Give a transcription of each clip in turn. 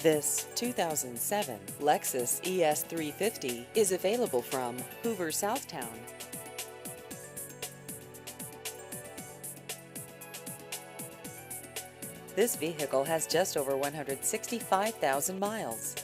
This 2007 Lexus ES350 is available from Hoover Southtown. This vehicle has just over 165,000 miles.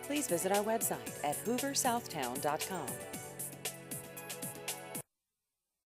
Please visit our website at hooversouthtown.com.